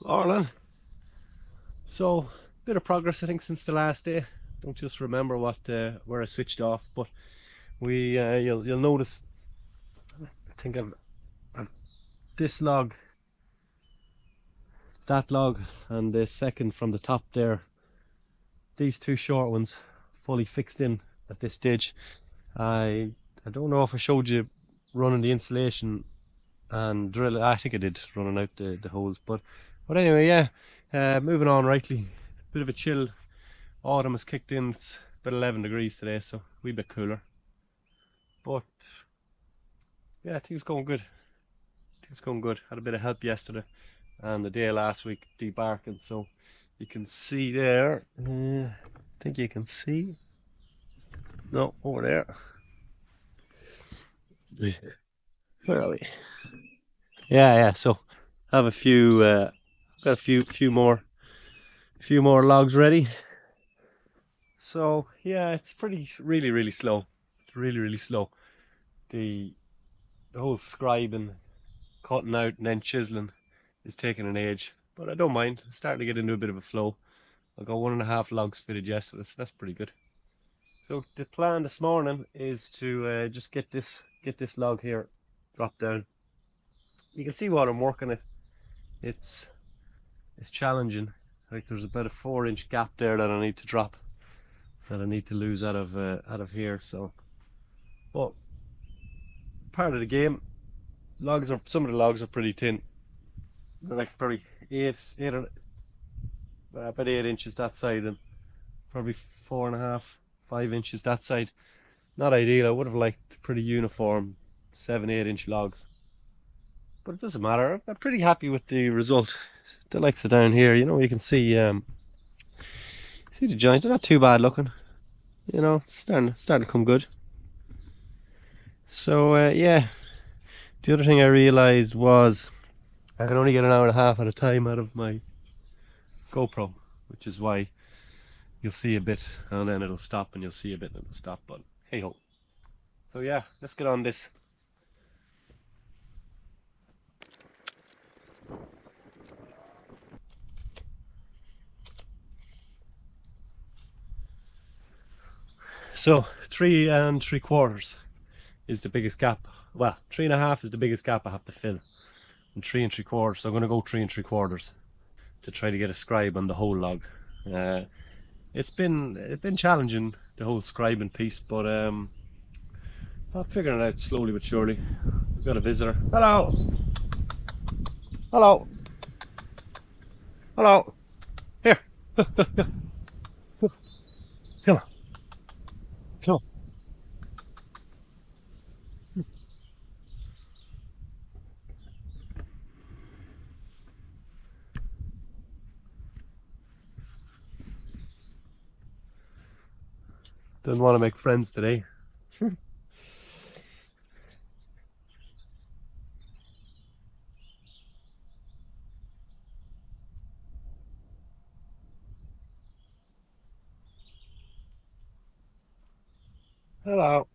Orlan. So, bit of progress I think since the last day. Don't just remember where I switched off, but you'll notice. I think I've this log, that log, and the second from the top there. These two short ones fully fixed in at this stage. I don't know if I showed you running the insulation and drill. I think I did, running out the holes, but anyway, yeah. Moving on rightly. Bit of a chill. Autumn has kicked in. It's about 11 degrees today, so a wee bit cooler. But yeah, I think it's going good. Had a bit of help yesterday and the day last week debarking, so you can see there. I think you can see. No, over there. Where are we? Yeah. So I have a few. Got a few more logs ready. So yeah, it's really slow. It's really slow. The whole scribing, cutting out and then chiseling is taking an age, but I don't mind. I'm starting to get into a bit of a flow. I got 1.5 logs fitted yesterday, so that's pretty good. So the plan this morning is to just get this log here dropped down. You can see what I'm working at. It's challenging. Like there's about a 4-inch gap there that I need to drop, that I need to lose out of here. So, but part of the game. Some of the logs are pretty thin. They're like probably about 8 inches that side, and probably 4.5, 5 inches that side. Not ideal. I would have liked pretty uniform 7, 8 inch logs, but it doesn't matter. I'm pretty happy with the result. The likes of down here, you can see the joints. They're not too bad looking. It's starting to come good. So yeah, the other thing I realized was I can only get an hour and a half at a time out of my GoPro, which is why you'll see a bit and then it'll stop, and you'll see a bit and it'll stop, but hey ho. So yeah, let's get on this. So 3 3/4 is the biggest gap. Well, 3.5 is the biggest gap I have to fill, and 3 3/4, so I'm going to go 3 3/4 to try to get a scribe on the whole log. It's been challenging, the whole scribing piece, but I'm figuring it out slowly but surely. We've got a visitor. Hello. Hello. Hello. Here. Come on. Come on. Doesn't want to make friends today. Hello.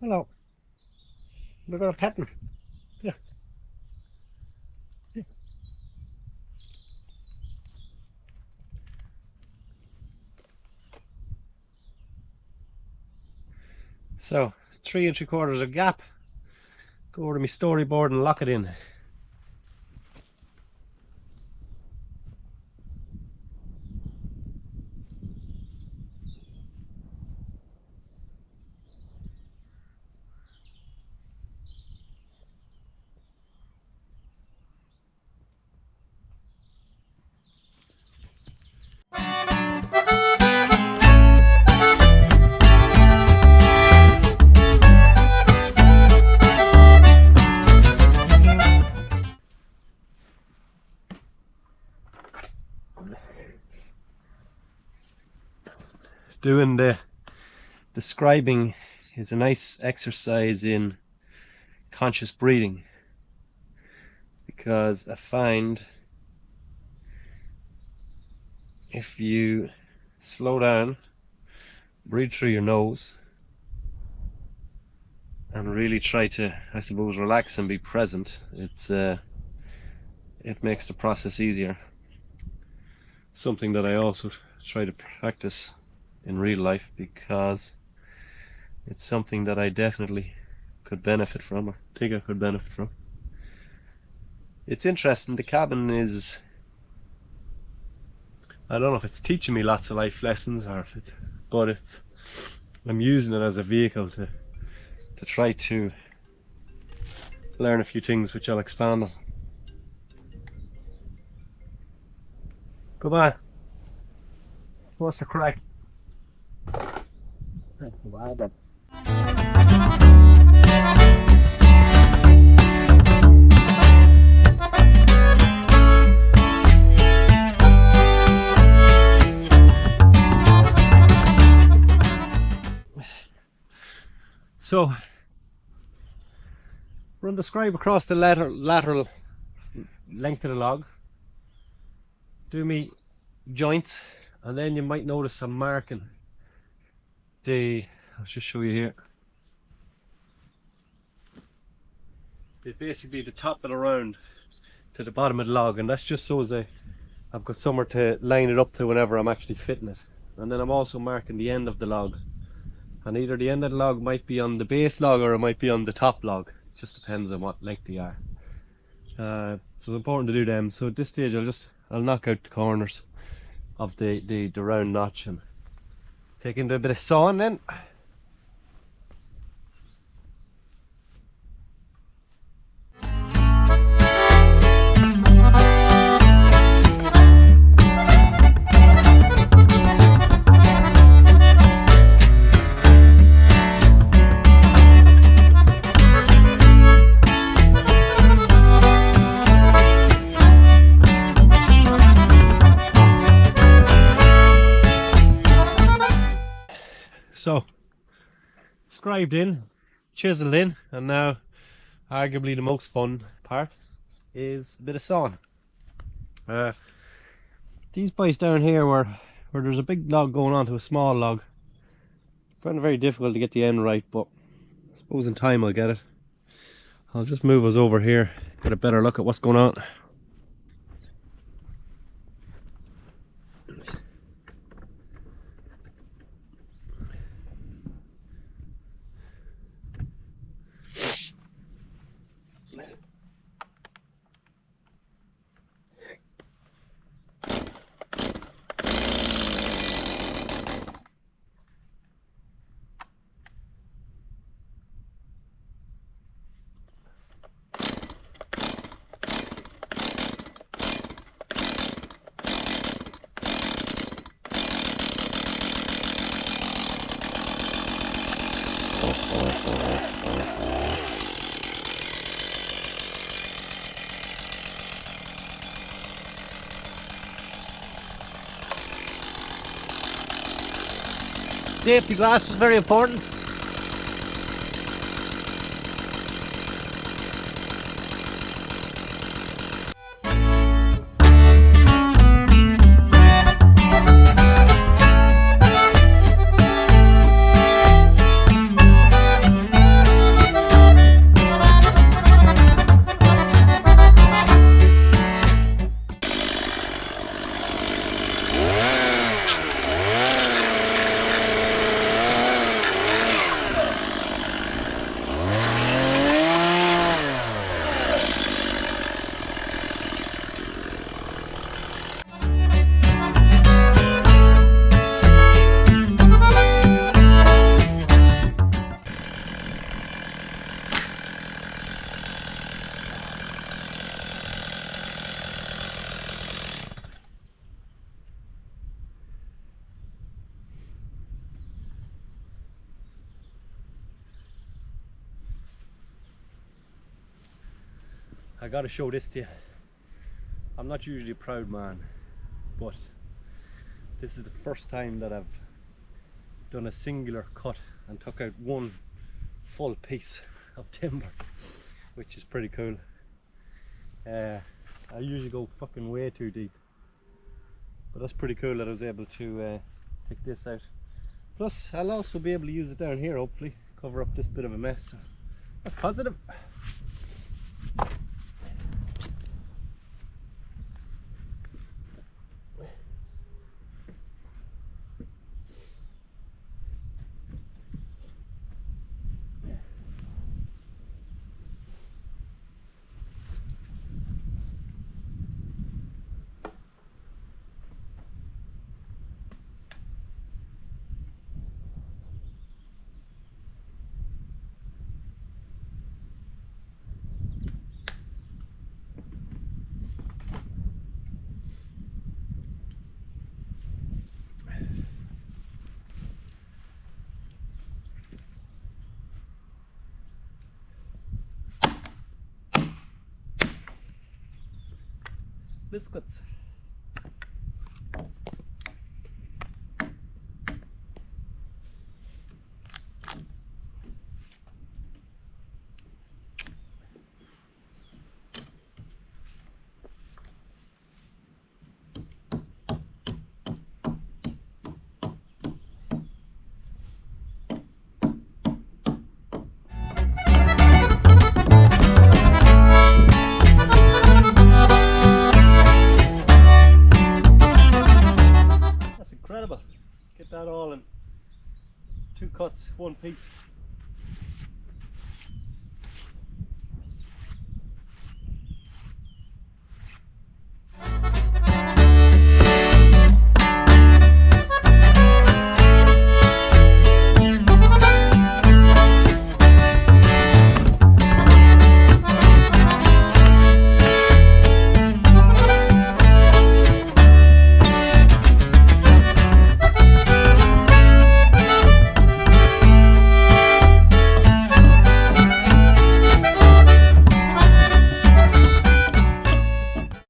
Hello. We're going to pet him. Yeah. Yeah. So 3 3/4 a gap. Go over to my storyboard and lock it in. Doing the scribing is a nice exercise in conscious breathing, because I find if you slow down, breathe through your nose, and really try to, I suppose, relax and be present, it's it makes the process easier. Something that I also try to practice in real life, because it's something that I definitely could benefit from, or think I could benefit from. It's interesting, the cabin is, I don't know if it's teaching me lots of life lessons or if it's, but I'm using it as a vehicle to try to learn a few things which I'll expand on. Come on. What's the crack? So run the scribe across the lateral length of the log. Do me joints, and then you might notice I'm marking I'll just show you here. It's basically the top of the round to the bottom of the log, and that's just so as I've got somewhere to line it up to whenever I'm actually fitting it. And then I'm also marking the end of the log, and either the end of the log might be on the base log or it might be on the top log. It just depends on what length they are. So it's important to do them. So at this stage I'll knock out the corners of the round notch and take into a bit of sawing then. So, scribed in, chiseled in, and now arguably the most fun part is a bit of sawing. These boys down here where there's a big log going on to a small log, found it very difficult to get the end right, but I suppose in time I'll get it. I'll just move us over here, get a better look at what's going on. Safety glass is very important. I gotta show this to you. I'm not usually a proud man, but this is the first time that I've done a singular cut and took out one full piece of timber, which is pretty cool. I usually go fucking way too deep, but that's pretty cool that I was able to take this out. Plus I'll also be able to use it down here, hopefully cover up this bit of a mess. That's positive. biscuits. That's incredible. Get that all in 2 cuts, 1 piece.